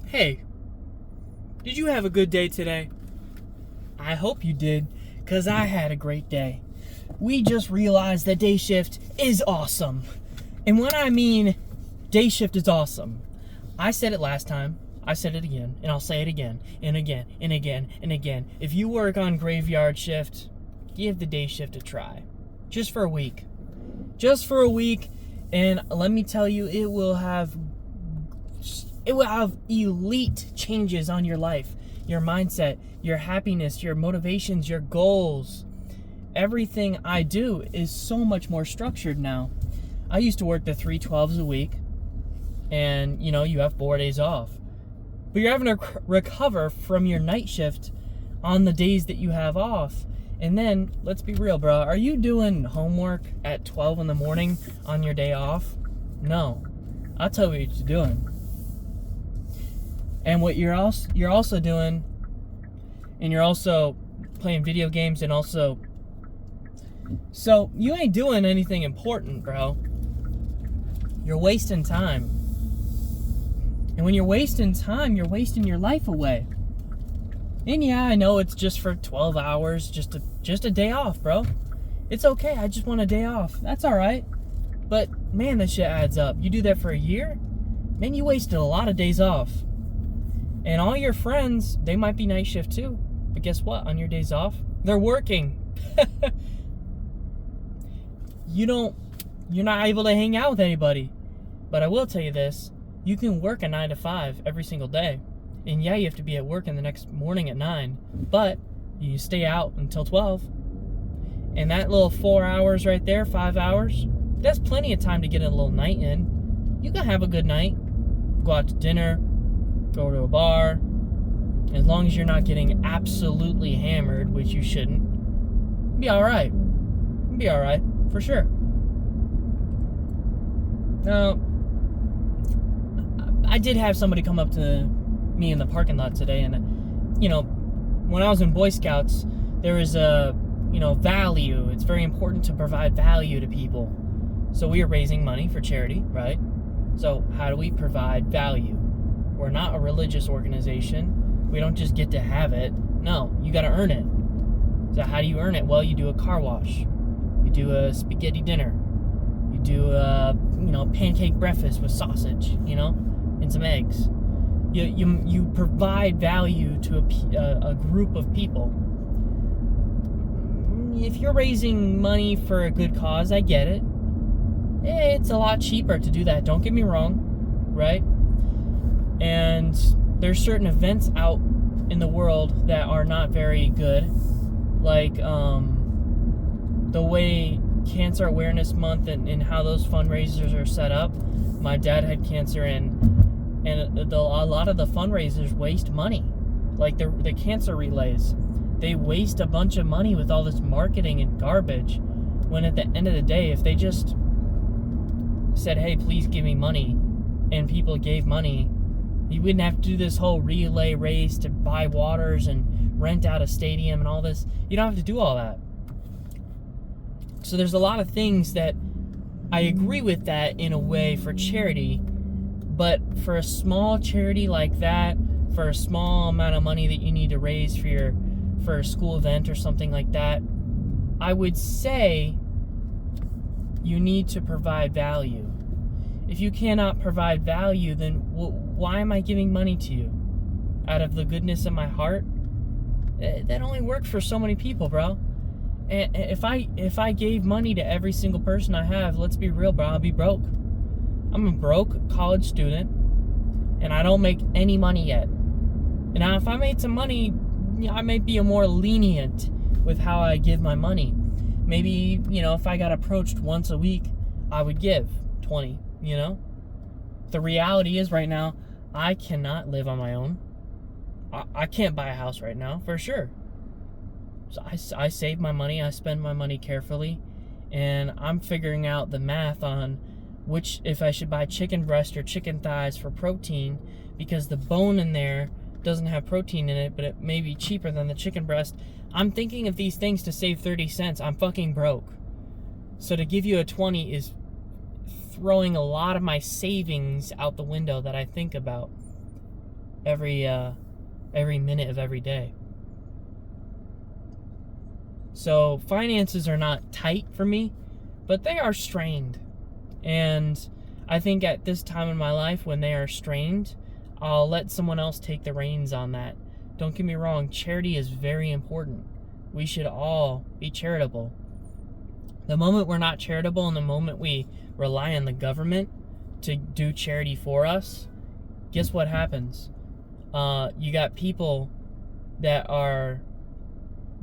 Hey, did you have a good day today? I hope you did, because I had a great day. We just realized that day shift is awesome. And when I mean day shift is awesome, I said it last time, I said it again, and I'll say it again, and again, and again, and again. If you work on graveyard shift, give the day shift a try. Just for a week. Just for a week, and let me tell you, it will have elite changes on your life, your mindset, your happiness, your motivations, your goals. Everything I do is so much more structured now. I used to work the 3/12s a week, and you have 4 days off. But you're having to recover from your night shift on the days that you have off. And then, let's be real, bro. Are you doing homework at 12 in the morning on your day off? No. I'll tell you what you're doing. And what you're also doing, and you're also playing video games, and also, so you ain't doing anything important, bro. You're wasting time. And when you're wasting time, you're wasting your life away. And yeah, I know it's just for 12 hours, just a day off, bro. It's okay, I just want a day off. That's alright. But man, this shit adds up. You do that for a year, man, you wasted a lot of days off. And all your friends, they might be night shift too. But guess what? On your days off, they're working. You're not able to hang out with anybody. But I will tell you this, you can work a 9 to 5 every single day. And yeah, you have to be at work in the next morning at 9. But you stay out until 12. And that little 4 hours right there, 5 hours, that's plenty of time to get a little night in. You can have a good night. Go out to dinner. Go to a bar. As long as you're not getting absolutely hammered, which you shouldn't, be alright. Be alright, for sure. Now, I did have somebody come up to me in the parking lot today, and when I was in Boy Scouts, there is a value. It's very important to provide value to people. So we are raising money for charity, right? So how do we provide value? We're not a religious organization. We don't just get to have it. No, you got to earn it. So how do you earn it? Well, you do a car wash. You do a spaghetti dinner. You do a pancake breakfast with sausage, and some eggs. You provide value to a group of people. If you're raising money for a good cause, I get it. It's a lot cheaper to do that. Don't get me wrong, right? And there's certain events out in the world that are not very good, like the way Cancer Awareness Month and how those fundraisers are set up. My dad had cancer, and a lot of the fundraisers waste money, like the cancer relays. They waste a bunch of money with all this marketing and garbage, when at the end of the day, if they just said, hey, please give me money, and people gave money, you wouldn't have to do this whole relay race to buy waters and rent out a stadium and all this. You don't have to do all that. So there's a lot of things that I agree with that in a way for charity, but for a small charity like that, for a small amount of money that you need to raise for a school event or something like that, I would say you need to provide value. If you cannot provide value, then why am I giving money to you? Out of the goodness of my heart? That only works for so many people, bro. And if I gave money to every single person I have, let's be real, bro, I'll be broke. I'm a broke college student, and I don't make any money yet. And now, if I made some money, I might be more lenient with how I give my money. Maybe, if I got approached once a week, I would give 20, The reality is right now, I cannot live on my own. I can't buy a house right now, for sure. So I save my money, I spend my money carefully, and I'm figuring out the math on if I should buy chicken breast or chicken thighs for protein, because the bone in there doesn't have protein in it, but it may be cheaper than the chicken breast. I'm thinking of these things to save 30 cents. I'm fucking broke. So to give you a 20 is throwing a lot of my savings out the window that I think about. every minute of every day. So finances are not tight for me, but they are strained. And I think at this time in my life when they are strained, I'll let someone else take the reins on that. Don't get me wrong, charity is very important. We should all be charitable. The moment we're not charitable and the moment we rely on the government to do charity for us, guess what happens? You got people that are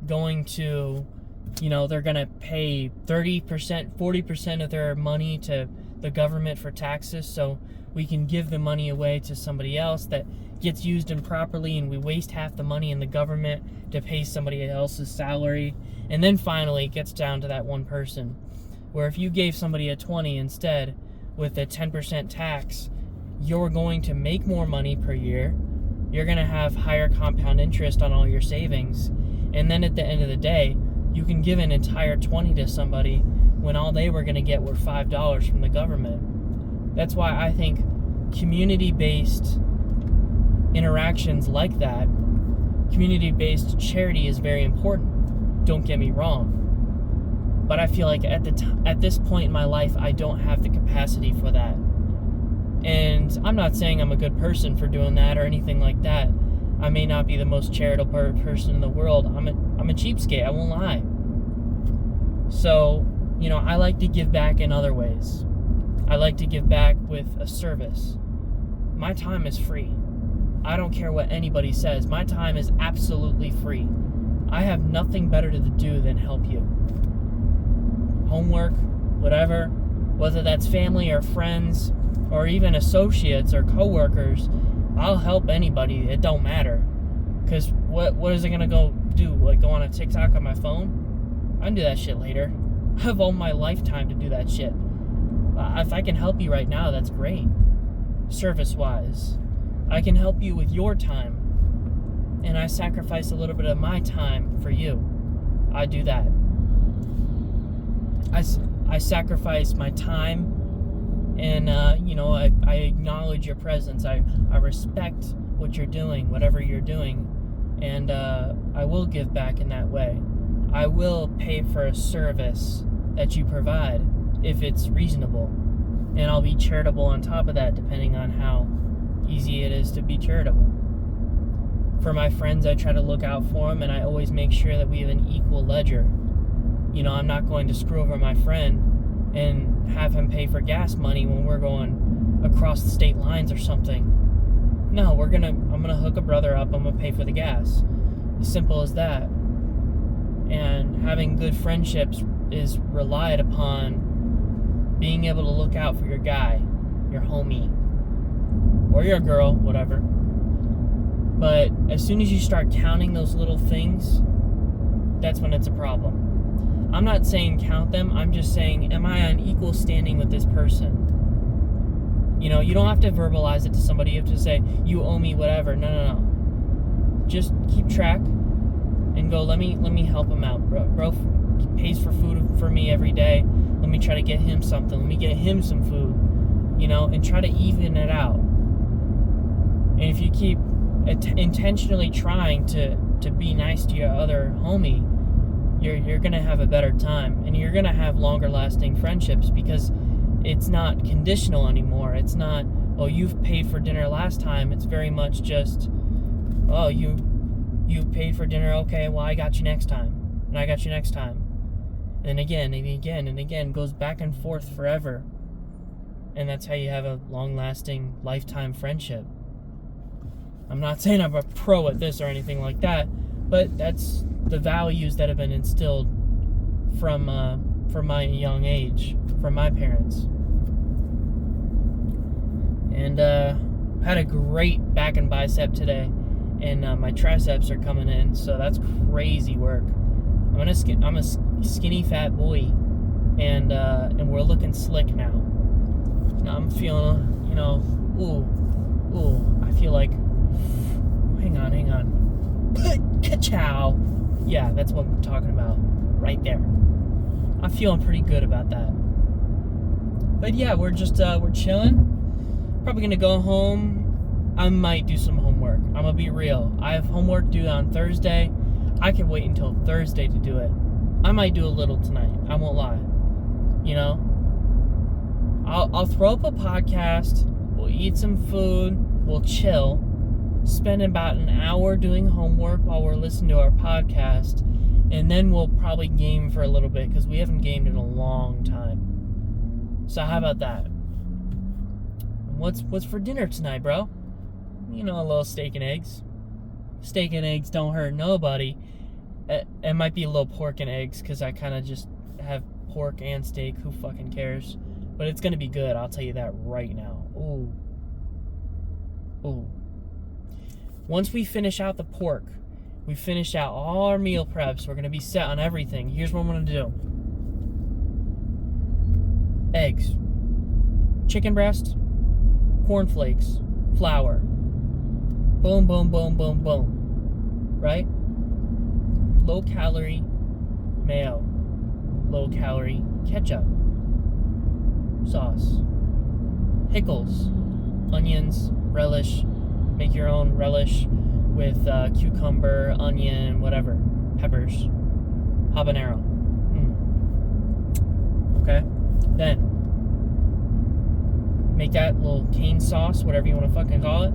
going to, they're going to pay 30%, 40% of their money to the government for taxes so we can give the money away to somebody else that gets used improperly, and we waste half the money in the government to pay somebody else's salary. And then finally it gets down to that one person where if you gave somebody a 20 instead with a 10% tax, you're going to make more money per year. You're going to have higher compound interest on all your savings. And then at the end of the day, you can give an entire 20 to somebody when all they were going to get were $5 from the government. That's why I think community-based interactions like that, community-based charity is very important. Don't get me wrong. But I feel like at this point in my life, I don't have the capacity for that. And I'm not saying I'm a good person for doing that or anything like that. I may not be the most charitable person in the world. I'm a cheapskate, I won't lie. So, I like to give back in other ways. I like to give back with a service. My time is free. I don't care what anybody says. My time is absolutely free. I have nothing better to do than help you. Homework, whatever, whether that's family or friends or even associates or coworkers, I'll help anybody. It don't matter. Because what is it going to go do? Like go on a TikTok on my phone? I can do that shit later. I have all my lifetime to do that shit. If I can help you right now, that's great. Service-wise. I can help you with your time. And I sacrifice a little bit of my time for you. I do that. I sacrifice my time, and I acknowledge your presence. I respect what you're doing, whatever you're doing, and I will give back in that way. I will pay for a service that you provide if it's reasonable, and I'll be charitable on top of that, depending on how easy it is to be charitable. For my friends, I try to look out for them, and I always make sure that we have an equal ledger. I'm not going to screw over my friend and have him pay for gas money when we're going across the state lines or something. No, I'm gonna hook a brother up, I'm gonna pay for the gas. As simple as that. And having good friendships is relied upon being able to look out for your guy, your homie, or your girl, whatever. But as soon as you start counting those little things, that's when it's a problem. I'm not saying count them, I'm just saying, am I on equal standing with this person? You don't have to verbalize it to somebody, you have to say, you owe me whatever. No. Just keep track and go, let me help him out. Bro pays for food for me every day. Let me try to get him something. Let me get him some food, and try to even it out. And if you keep intentionally trying to be nice to your other homie, you're going to have a better time, and you're going to have longer lasting friendships because it's not conditional anymore. It's not, oh, you've paid for dinner last time. It's very much just, oh, you paid for dinner. Okay, well, I got you next time, and I got you next time. And again, and again, and again, goes back and forth forever. And that's how you have a long lasting lifetime friendship. I'm not saying I'm a pro at this or anything like that, but that's the values that have been instilled from my young age, from my parents. And had a great back and bicep today, and my triceps are coming in, so that's crazy work. I'm a skinny fat boy, and we're looking slick now. I'm feeling, I feel like, hang on. Ka-chow. Yeah, that's what we're talking about right there. I'm feeling pretty good about that. But yeah, we're chilling. Probably gonna go home, I might do some homework. I'm gonna be real. I have homework due on Thursday. I can wait until Thursday to do it. I might do a little tonight. I won't lie. You know? I'll throw up a podcast. We'll eat some food. We'll chill. Spend about an hour doing homework while we're listening to our podcast. And then we'll probably game for a little bit because we haven't gamed in a long time. So how about that? What's for dinner tonight, bro? You know, a little steak and eggs. Steak and eggs don't hurt nobody. It might be a little pork and eggs because I kind of just have pork and steak. Who fucking cares? But it's going to be good. I'll tell you that right now. Ooh. Once we finish out the pork, we finish out all our meal preps. We're going to be set on everything. Here's what I'm going to do. Eggs. Chicken breast. Cornflakes. Flour. Boom, boom, boom, boom, boom. Right? Low calorie mayo. Low calorie ketchup. Sauce. Pickles. Onions. Relish. Make your own relish with cucumber, onion, whatever. Peppers. Habanero. Okay? Then, make that little cane sauce, whatever you want to fucking call it.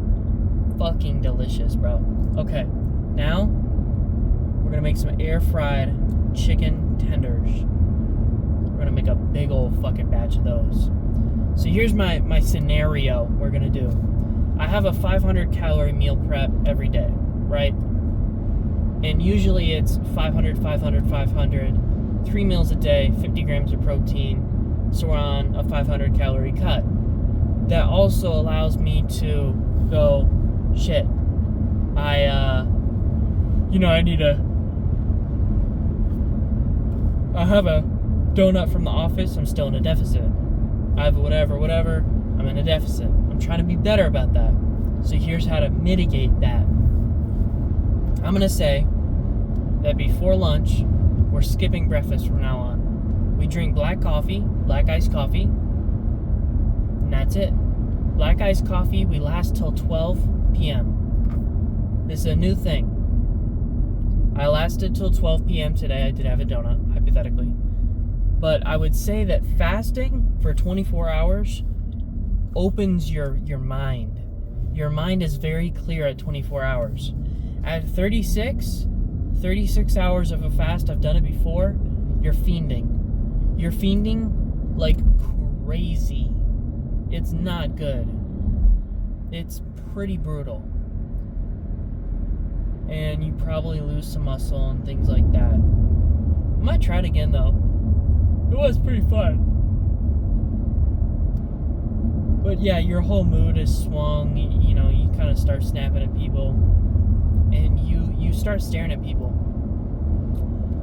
Fucking delicious, bro. Okay, now we're gonna make some air fried chicken tenders. We're gonna make a big old fucking batch of those. So here's my scenario we're gonna do. I have a 500 calorie meal prep every day, right? And usually it's 500, 500, 500, 3 meals a day, 50 grams of protein. So we're on a 500 calorie cut. That also allows me to go, shit, I have a donut from the office, I'm still in a deficit. I have whatever, I'm in a deficit. I'm trying to be better about that. So here's how to mitigate that. I'm going to say that before lunch, we're skipping breakfast from now on. We drink black coffee, black iced coffee, and that's it. Black iced coffee, we last till 12 p.m. This is a new thing. I lasted till 12 p.m. today. I did have a donut, hypothetically. But I would say that fasting for 24 hours opens your mind. Your mind is very clear at 24 hours. At 36 hours of a fast, I've done it before, you're fiending. You're fiending like crazy. It's not good. It's pretty brutal. And you probably lose some muscle and things like that. I might try it again though. It was pretty fun. But yeah, your whole mood is swung. You know, you kind of start snapping at people. And you start staring at people.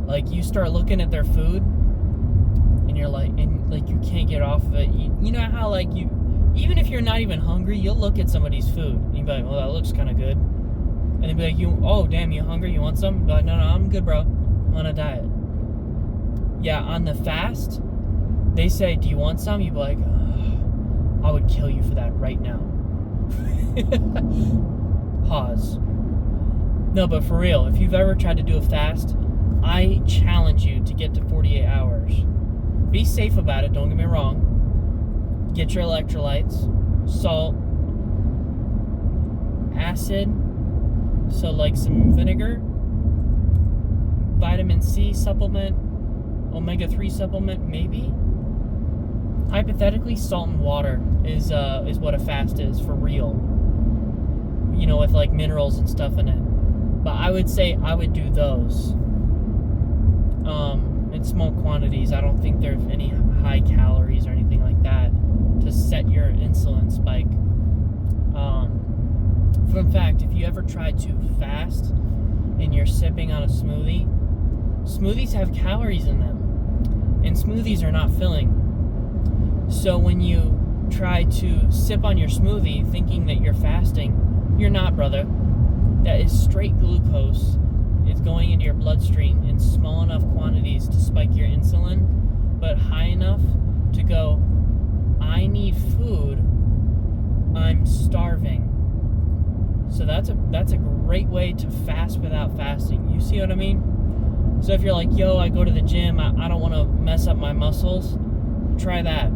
Like, you start looking at their food. And you're like, you can't get off of it. You know how, like, even if you're not even hungry, you'll look at somebody's food. And you'll be like, well, that looks kind of good. And they'll be like, oh, damn, you hungry? You want some? You'll be like, no, I'm good, bro. I'm on a diet. Yeah, on the fast, they say, do you want some? You'd be like, I would kill you for that right now. Pause. No, but for real, if you've ever tried to do a fast, I challenge you to get to 48 hours. Be safe about it, don't get me wrong. Get your electrolytes, salt, acid, so like some vinegar, vitamin C supplement, omega-3 supplement, maybe. Hypothetically, salt and water is what a fast is for real. You know, with like minerals and stuff in it. But I would say I would do those in small quantities. I don't think there's any high calories or anything like that to set your insulin spike. Fun fact, if you ever try to fast and you're sipping on a smoothie, smoothies have calories in them. And smoothies are not filling. So when you try to sip on your smoothie thinking that you're fasting, you're not, brother. That is straight glucose. It's going into your bloodstream in small enough quantities to spike your insulin, but high enough to go, I need food, I'm starving. So that's a great way to fast without fasting. You see what I mean? So if you're like, yo, I go to the gym, I don't want to mess up my muscles, try that.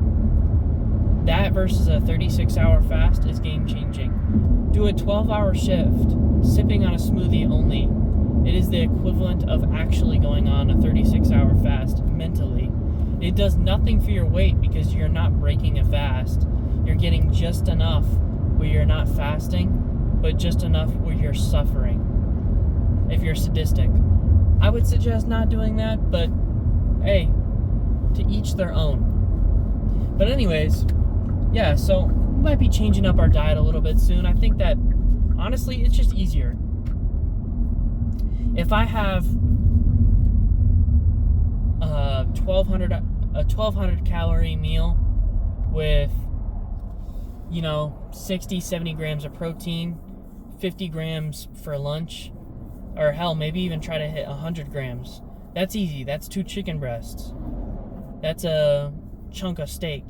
That versus a 36-hour fast is game-changing. Do a 12-hour shift, sipping on a smoothie only. It is the equivalent of actually going on a 36-hour fast mentally. It does nothing for your weight because you're not breaking a fast. You're getting just enough where you're not fasting, but just enough where you're suffering. If you're sadistic, I would suggest not doing that, but hey, to each their own. But anyways, yeah, so we might be changing up our diet a little bit soon. I think that, honestly, it's just easier. If I have a 1,200 calorie meal with, 60, 70 grams of protein, 50 grams for lunch, or hell, maybe even try to hit 100 grams. That's easy. That's 2 chicken breasts. That's a chunk of steak,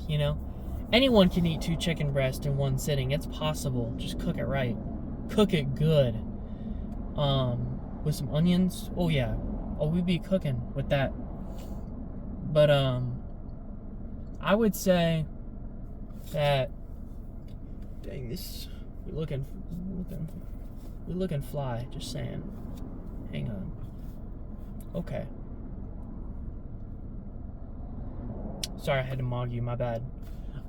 Anyone can eat 2 chicken breasts in one sitting. It's possible. Just cook it right. Cook it good. With some onions. Oh, yeah. Oh, we'd be cooking with that. But, I would say that, dang, this, we're looking fly, just saying. Hang on. Okay. Sorry, I had to mog you, my bad.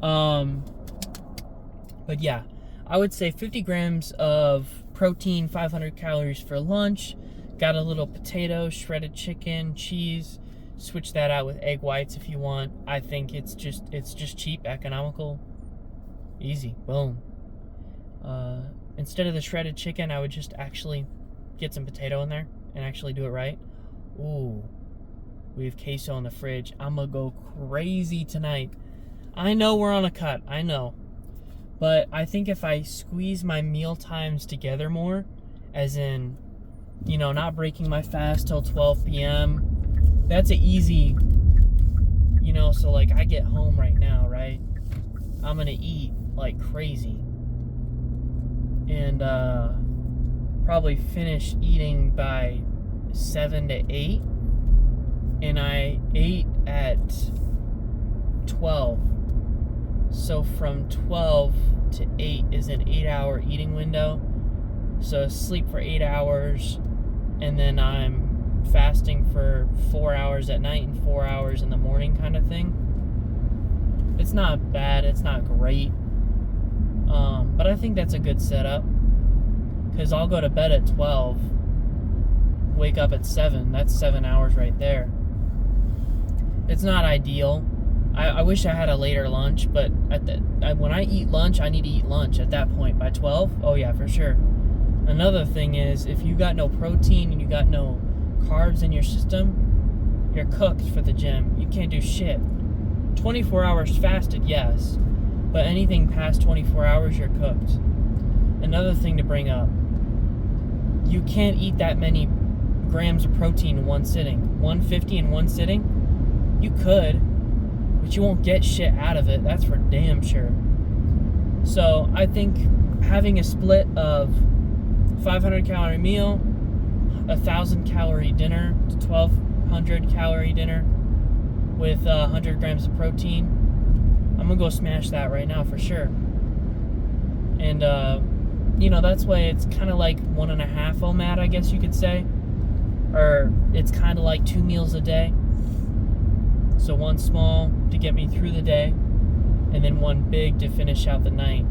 But yeah, I would say 50 grams of protein, 500 calories for lunch. Got a little potato, shredded chicken, cheese. Switch that out with egg whites if you want. I think it's just cheap, economical, easy, boom. Instead of the shredded chicken, I would just actually get some potato in there and actually do it right. Ooh, we have queso in the fridge. I'm gonna go crazy tonight. I know we're on a cut, I know. But I think if I squeeze my meal times together more, as in, not breaking my fast till 12 p.m., that's an easy, so like I get home right now, right? I'm gonna eat like crazy. And probably finish eating by 7 to 8. And I ate at 12. So from 12 to 8 is an 8-hour eating window. So sleep for 8 hours, and then I'm fasting for 4 hours at night and 4 hours in the morning kind of thing. It's not bad, it's not great. But I think that's a good setup. Because I'll go to bed at 12, wake up at 7. That's 7 hours right there. It's not ideal. I wish I had a later lunch, but when I eat lunch, I need to eat lunch at that point. By 12, oh yeah, for sure. Another thing is, if you got no protein and you got no carbs in your system, you're cooked for the gym. You can't do shit. 24 hours fasted, yes, but anything past 24 hours, you're cooked. Another thing to bring up, you can't eat that many grams of protein in one sitting. 150 in one sitting? You could, but you won't get shit out of it. That's for damn sure. So I think having a split of 500 calorie meal, 1,000 calorie dinner, 1,200 calorie dinner with 100 grams of protein, I'm gonna go smash that right now for sure. And that's why it's kind of like 1.5 OMAD, I guess you could say, or it's kind of like 2 meals a day. So 1 small to get me through the day, and then 1 big to finish out the night.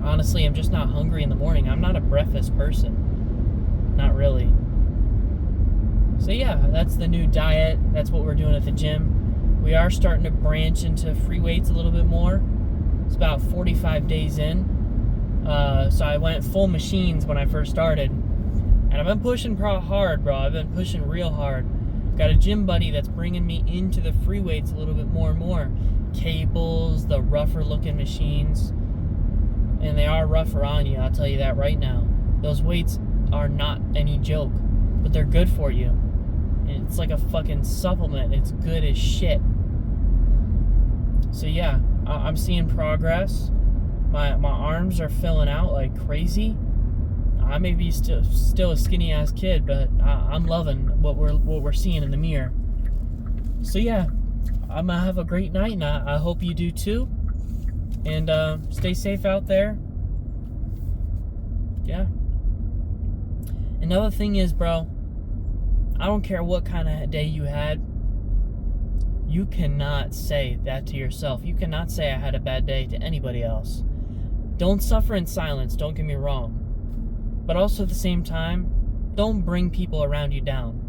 Honestly, I'm just not hungry in the morning. I'm not a breakfast person. Not really. So yeah, that's the new diet. That's what we're doing at the gym. We are starting to branch into free weights a little bit more. It's about 45 days in. So I went full machines when I first started. And I've been pushing hard, bro. I've been pushing real hard. Got a gym buddy that's bringing me into the free weights a little bit more and more. Cables, the rougher looking machines. And they are rougher on you, I'll tell you that right now. Those weights are not any joke, but they're good for you. And it's like a fucking supplement. It's good as shit. So yeah, I'm seeing progress. My arms are filling out like crazy. I may be still a skinny ass kid, but I'm loving what we're seeing in the mirror. So yeah, I'm gonna have a great night, and I hope you do too. And stay safe out there. Yeah. Another thing is, bro, I don't care what kind of day you had. You cannot say that to yourself. You cannot say I had a bad day to anybody else. Don't suffer in silence, don't get me wrong. But also at the same time, don't bring people around you down.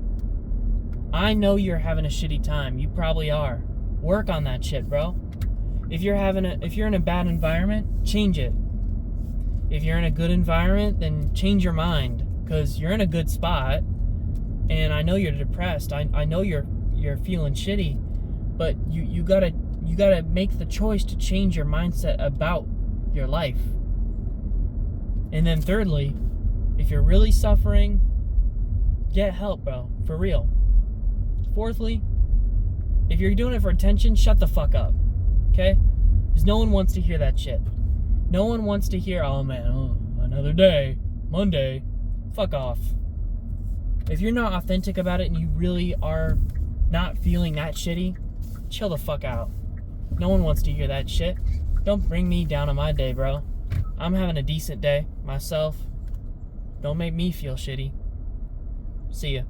I know you're having a shitty time. You probably are. Work on that shit, bro. If you're in a bad environment, change it. If you're in a good environment, then change your mind, because you're in a good spot. And I know you're depressed. I know you're feeling shitty, but you gotta make the choice to change your mindset about your life. And then thirdly, if you're really suffering, get help, bro. For real. Fourthly, if you're doing it for attention, shut the fuck up. Okay? Because no one wants to hear that shit. No one wants to hear, oh man, another day, Monday. Fuck off. If you're not authentic about it and you really are not feeling that shitty, chill the fuck out. No one wants to hear that shit. Don't bring me down on my day, bro. I'm having a decent day myself. Don't make me feel shitty. See ya.